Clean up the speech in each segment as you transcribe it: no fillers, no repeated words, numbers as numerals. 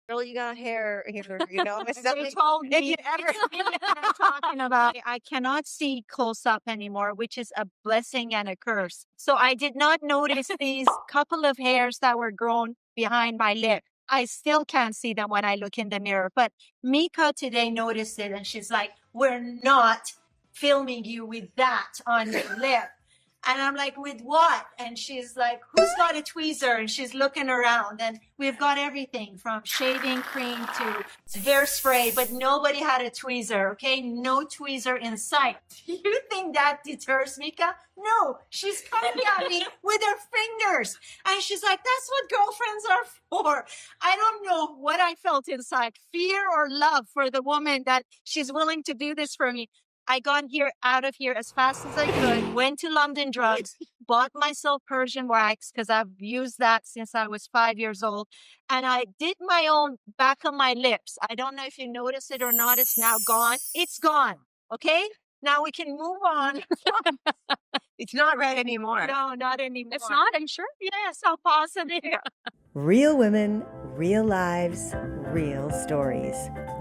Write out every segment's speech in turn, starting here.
Girl, you got hair here, it's They nothing. told If me you it's ever, something that I'm talking about. I cannot see close up anymore, which is a blessing and a curse. So I did not notice these couple of hairs that were grown behind my lip. I still can't see them when I look in the mirror. But Mika today noticed it and she's like, we're not filming you with that on your lip. And I'm like, with what? And she's like, who's got a tweezer? And she's looking around and we've got everything from shaving cream to hairspray, but nobody had a tweezer. Okay. No tweezer in sight. Do you think that deters Mika? No, she's coming at me with her fingers. And she's like, that's what girlfriends are for. I don't know what I felt inside, fear or love for the woman that she's willing to do this for me. I got out of here as fast as I could, went to London Drugs, bought myself Persian wax because I've used that since I was 5 years old. And I did my own back of my lips. I don't know if you notice it or not. It's now gone. It's gone. Okay. Now we can move on. it's not red anymore. No, not anymore. It's not, I'm sure. Yes, I'll pause it here. Real women, real lives, real stories.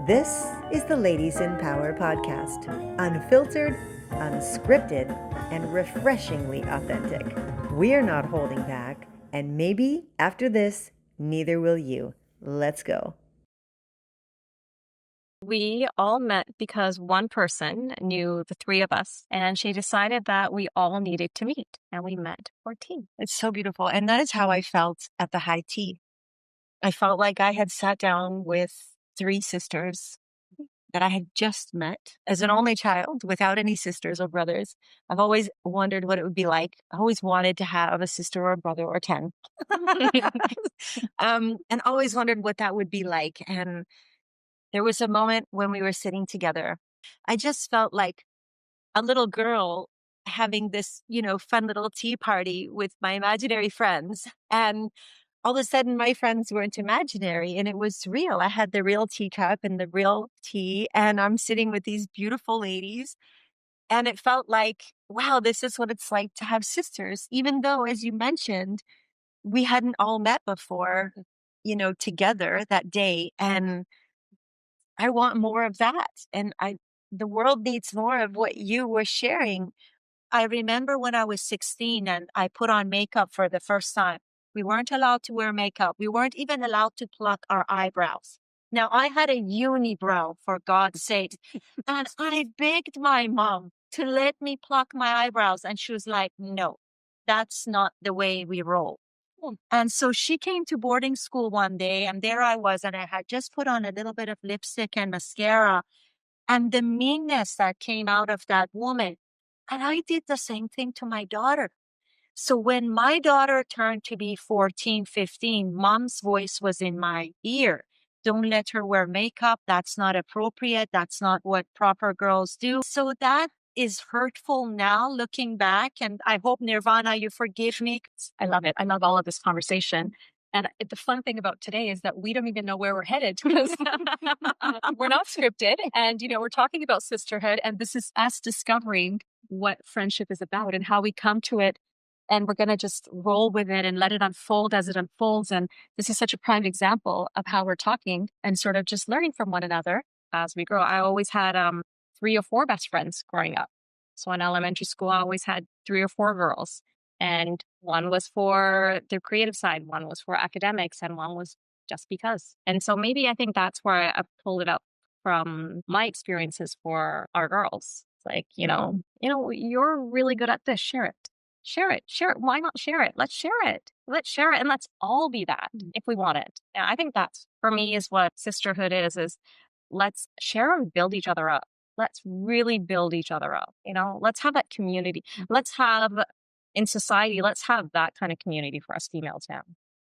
This is the Ladies in Power podcast. Unfiltered, unscripted, and refreshingly authentic. We're not holding back, and maybe after this, neither will you. Let's go. We all met because one person knew the three of us, and she decided that we all needed to meet, and we met for tea. It's so beautiful. And that is how I felt at the high tea. I felt like I had sat down with three sisters that I had just met as an only child without any sisters or brothers. I've always wondered what it would be like. I always wanted to have a sister or a brother or 10. And always wondered what that would be like. And there was a moment when we were sitting together. I just felt like a little girl having this, fun little tea party with my imaginary friends. And all of a sudden, my friends weren't imaginary and it was real. I had the real teacup and the real tea, and I'm sitting with these beautiful ladies. And it felt like, wow, this is what it's like to have sisters, even though, as you mentioned, we hadn't all met before, together that day. And I want more of that. And the world needs more of what you were sharing. I remember when I was 16 and I put on makeup for the first time. We weren't allowed to wear makeup. We weren't even allowed to pluck our eyebrows. Now, I had a unibrow, for God's sake. And I begged my mom to let me pluck my eyebrows. And she was like, no, that's not the way we roll. And so she came to boarding school one day, and there I was, and I had just put on a little bit of lipstick and mascara. And the meanness that came out of that woman. And I did the same thing to my daughter. So when my daughter turned to be 14, 15, mom's voice was in my ear. Don't let her wear makeup. That's not appropriate. That's not what proper girls do. So that is hurtful now looking back. And I hope, Nirvana, you forgive me. I love it. I love all of this conversation. And the fun thing about today is that we don't even know where we're headed because we're not scripted. And, we're talking about sisterhood. And this is us discovering what friendship is about and how we come to it. And we're going to just roll with it and let it unfold as it unfolds. And this is such a prime example of how we're talking and sort of just learning from one another as we grow. I always had 3 or 4 best friends growing up. So in elementary school, I always had 3 or 4 girls. And one was for the creative side, one was for academics, and one was just because. And so maybe I think that's where I pulled it up from my experiences for our girls. It's like, you're really good at this. Share it. Share it. Share it. Why not share it? Let's share it. Let's share it. And let's all be that if we want it. And I think that's, for me, is what sisterhood is let's share and build each other up. Let's really build each other up. Let's have that community. Let's have in society, let's have that kind of community for us females now.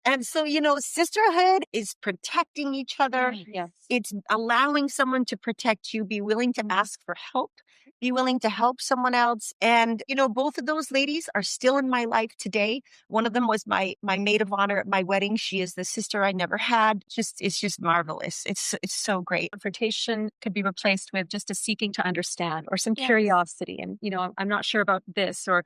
And so, sisterhood is protecting each other. Yes. It's allowing someone to protect you, be willing to ask for help, be willing to help someone else. And, both of those ladies are still in my life today. One of them was my maid of honor at my wedding. She is the sister I never had. It's just marvelous. It's so great. Confrontation could be replaced with just a seeking to understand or some curiosity. And, I'm not sure about this, or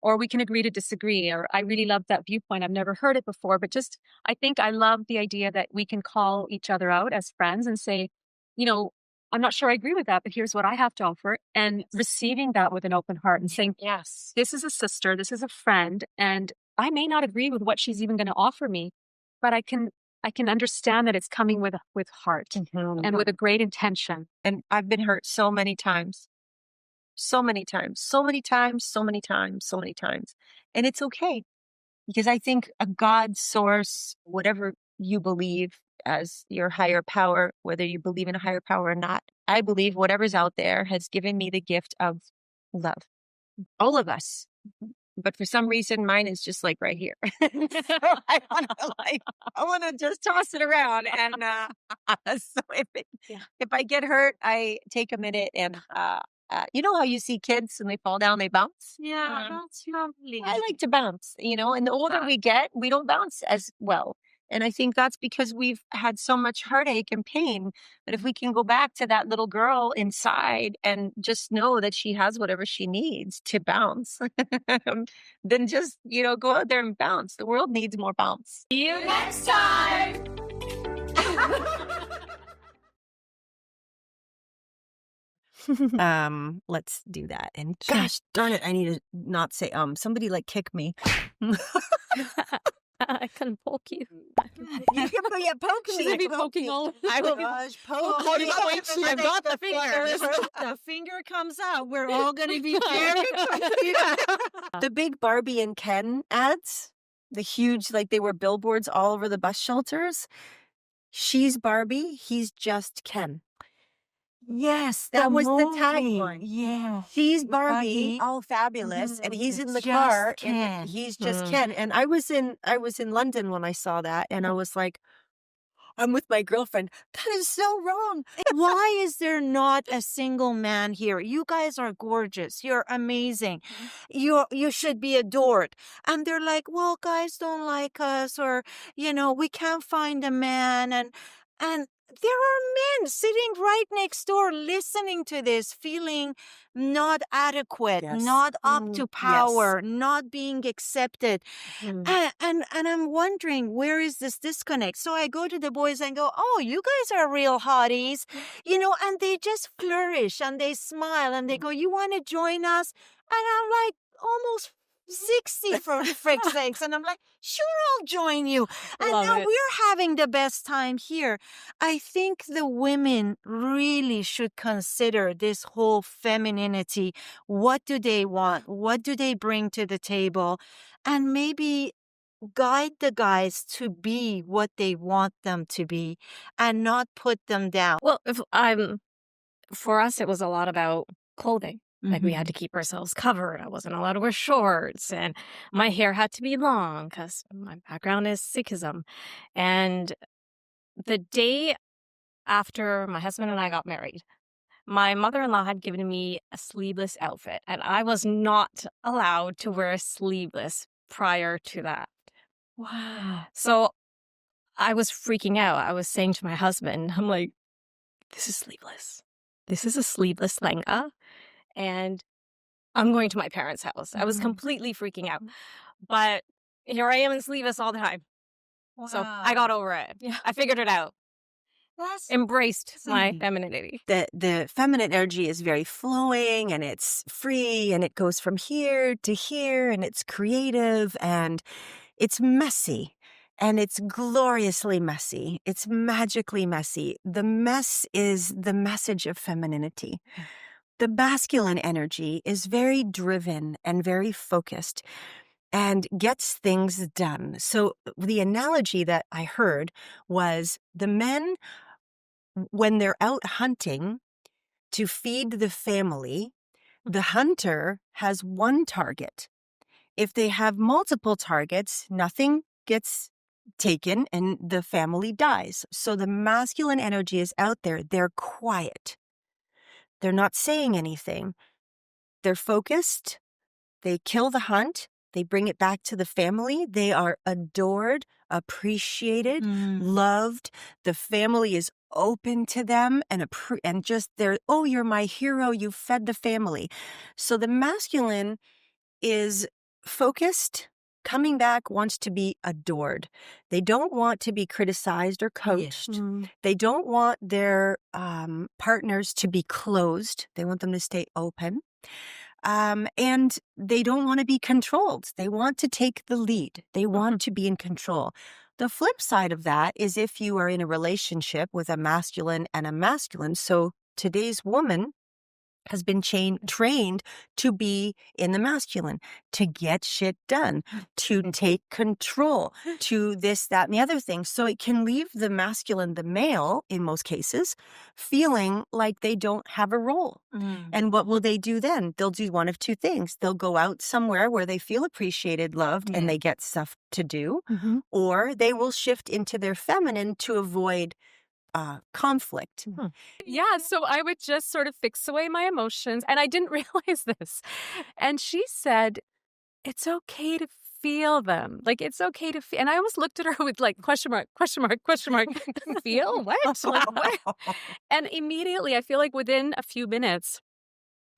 or we can agree to disagree, or I really love that viewpoint. I've never heard it before, but just, I think I love the idea that we can call each other out as friends and say, you know, I'm not sure I agree with that, but here's what I have to offer. And receiving that with an open heart and saying, Yes. this is a sister, this is a friend, and I may not agree with what she's even going to offer me, but I can understand that it's coming with heart and with a great intention. And I've been hurt so many times. So many times, so many times, so many times, so many times. And it's okay, because I think a God source, whatever you believe as your higher power, whether you believe in a higher power or not, I believe whatever's out there has given me the gift of love. All of us. But for some reason, mine is just like right here. So I want to just toss it around. And so if I get hurt, I take a minute and you know how you see kids when they fall down, they bounce? Yeah, that's lovely. I like to bounce, and the older we get, we don't bounce as well. And I think that's because we've had so much heartache and pain. But if we can go back to that little girl inside and just know that she has whatever she needs to bounce, then just, go out there and bounce. The world needs more bounce. See you next time. Let's do that. And gosh darn it, I need to not say somebody kick me. I can poke you. You can poke me. She's be poking all. I will poke. I got the finger. The finger comes out. We're all going to be very The big Barbie and Ken ads, the huge, they were billboards all over the bus shelters. She's Barbie, he's just Ken. Yes, that was movie. The tagline. Yeah. She's Barbie, all fabulous, and he's in the car, and he's just Ken. And I was in London when I saw that, and I was like, I'm with my girlfriend. That is so wrong. Why is there not a single man here? You guys are gorgeous. You're amazing. You should be adored. And they're like, well, guys don't like us, or we can't find a man, and there are men sitting right next door listening to this, feeling not adequate, not up to power, not being accepted. And I'm wondering, where is this disconnect? So I go to the boys and go, oh, you guys are real hotties, and they just flourish and they smile and they go, you want to join us? And I'm like, almost 60 for frick's sakes. And I'm like, sure, I'll join you. And now we're having the best time here. I think the women really should consider this whole femininity. What do they want? What do they bring to the table? And maybe guide the guys to be what they want them to be and not put them down. Well, for us, it was a lot about clothing. We had to keep ourselves covered. I wasn't allowed to wear shorts, and my hair had to be long because my background is Sikhism. And the day after my husband and I got married, my mother-in-law had given me a sleeveless outfit, and I was not allowed to wear a sleeveless prior to that. Wow. So I was freaking out. I was saying to my husband, I'm like, this is sleeveless. This is a sleeveless lehenga. And I'm going to my parents' house. I was completely freaking out. But here I am in sleeveless all the time. Wow. So I got over it. Yeah. I figured it out. Embraced my femininity. The feminine energy is very flowing, and it's free, and it goes from here to here, and it's creative, and it's messy. And it's gloriously messy. It's magically messy. The mess is the message of femininity. The masculine energy is very driven and very focused and gets things done. So the analogy that I heard was the men, when they're out hunting to feed the family, the hunter has one target. If they have multiple targets, nothing gets taken and the family dies. So the masculine energy is out there. They're quiet. They're not saying anything. They're focused. They kill the hunt. They bring it back to the family. They are adored, appreciated, loved. The family is open to them and just they're, oh, you're my hero. You fed the family. So the masculine is focused coming back wants to be adored. They don't want to be criticized or coached. They don't want their partners to be closed. They want them to stay open. And they don't want to be controlled. They want to take the lead. They want to be in control. The flip side of that is if you are in a relationship with a masculine and a masculine. So today's woman has been trained to be in the masculine, to get shit done, to take control, to this, that, and the other thing. So it can leave the masculine, the male, in most cases, feeling like they don't have a role. And what will they do then? They'll do one of two things. They'll go out somewhere where they feel appreciated, loved, and they get stuff to do, or they will shift into their feminine to avoid conflict. Yeah, so I would just sort of fix away my emotions, and I didn't realize this. And she said, it's okay to feel them. Like, it's okay to feel. And I always looked at her with like, question mark, question mark, question mark. Feel? What? Like, what? And immediately, I feel like within a few minutes,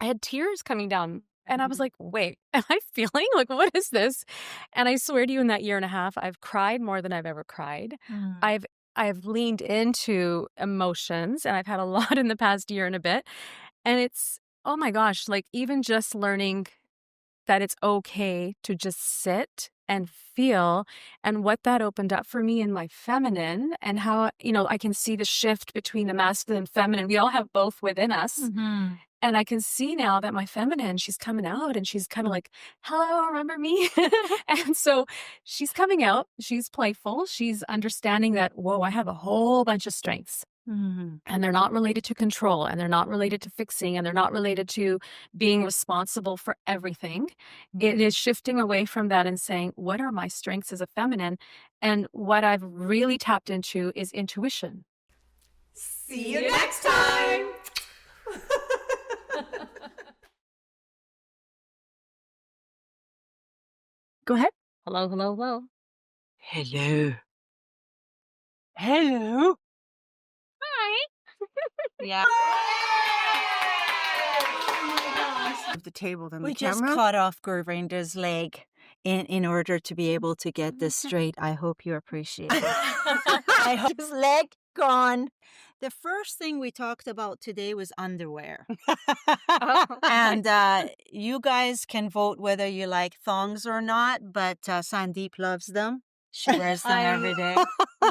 I had tears coming down. And I was like, wait, am I feeling? Like, what is this? And I swear to you, in that year and a half, I've cried more than I've ever cried. I've leaned into emotions, and I've had a lot in the past year and a bit. And it's, oh my gosh, like even just learning that it's okay to just sit and feel, and what that opened up for me in my feminine, and how, I can see the shift between the masculine and feminine. We all have both within us. And I can see now that my feminine, she's coming out, and she's kind of like, hello, remember me? And so she's coming out, she's playful, she's understanding that, whoa, I have a whole bunch of strengths. And they're not related to control, and they're not related to fixing, and they're not related to being responsible for everything. It is shifting away from that and saying, what are my strengths as a feminine? And what I've really tapped into is intuition. See you next time. Go ahead. Hello, hello, hello. Hello. Hello. Hi. Yeah. Of the table, then We the just camera. cut off Gurvinder's leg in order to be able to get this straight. I hope you appreciate it. I hope his leg gone. The first thing we talked about today was underwear. And you guys can vote whether you like thongs or not, but Sandeep loves them. She wears them every day.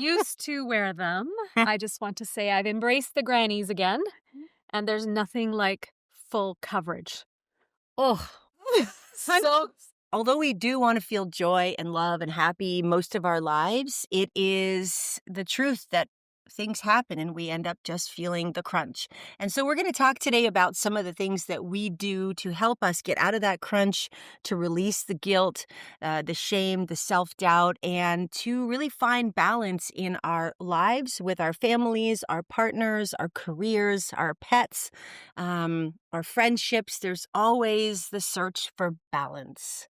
Used to wear them. I just want to say I've embraced the grannies again, and there's nothing like full coverage. Oh, so. Although we do want to feel joy and love and happy most of our lives, it is the truth that things happen and we end up just feeling the crunch. And so we're going to talk today about some of the things that we do to help us get out of that crunch, to release the guilt, the shame, the self-doubt, and to really find balance in our lives with our families, our partners, our careers, our pets, our friendships. There's always the search for balance.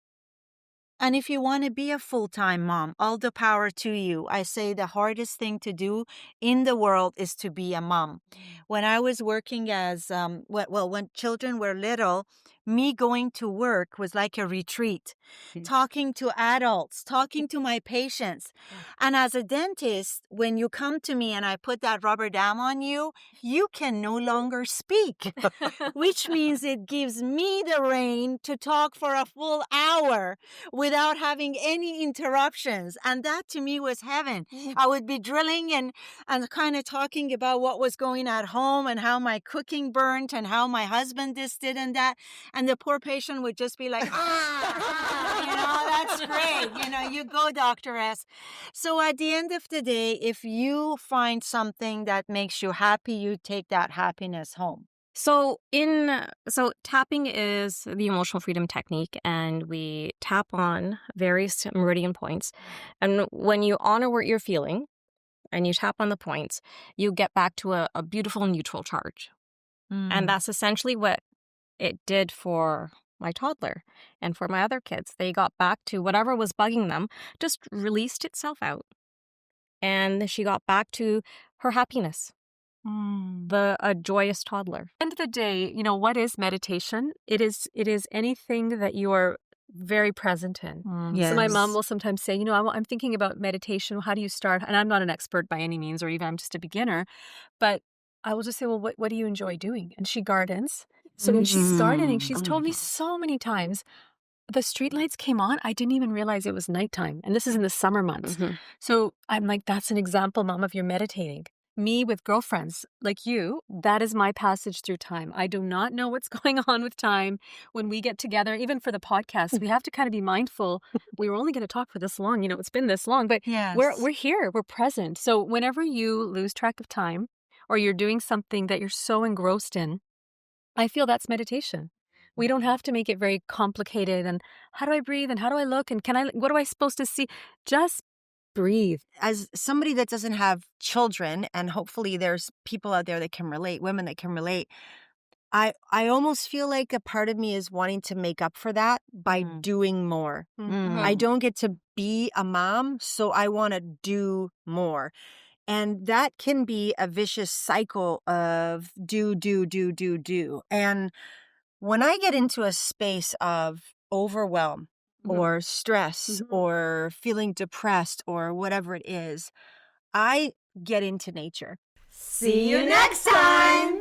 And if you want to be a full-time mom, all the power to you. I say the hardest thing to do in the world is to be a mom. When I was working as, when children were little, me going to work was like a retreat, talking to adults, talking to my patients. And as a dentist, when you come to me and I put that rubber dam on you, you can no longer speak, which means it gives me the rein to talk for a full hour without having any interruptions. And that to me was heaven. I would be drilling and kind of talking about what was going at home and how my cooking burnt and how my husband this did and that. And the poor patient would just be like, that's great. You go, Dr. S. So at the end of the day, if you find something that makes you happy, you take that happiness home. So tapping is the emotional freedom technique, and we tap on various meridian points. And when you honor what you're feeling and you tap on the points, you get back to a beautiful neutral charge. And that's essentially what it did for my toddler and for my other kids. They got back to whatever was bugging them, just released itself out. And she got back to her happiness. A joyous toddler. End of the day, what is meditation? It is anything that you are very present in. Yes. So my mom will sometimes say, I'm thinking about meditation. How do you start? And I'm not an expert by any means, or even I'm just a beginner, but I will just say, well, what do you enjoy doing? And she gardens. So when she's gardening, she's told me so many times, the streetlights came on. I didn't even realize it was nighttime. And this is in the summer months. So I'm like, that's an example, Mom, of you're meditating. Me with girlfriends like you, that is my passage through time. I do not know what's going on with time when we get together, even for the podcast. We have to kind of be mindful. We were only going to talk for this long. It's been this long, but we're here, we're present. So whenever you lose track of time or you're doing something that you're so engrossed in, I feel that's meditation. We don't have to make it very complicated. And how do I breathe? And how do I look? And what am I supposed to see? Just breathe. As somebody that doesn't have children, and hopefully there's people out there that can relate, women that can relate, I almost feel like a part of me is wanting to make up for that by doing more. I don't get to be a mom, so I want to do more. And that can be a vicious cycle of do. And when I get into a space of overwhelm or stress or feeling depressed or whatever it is, I get into nature. See you next time.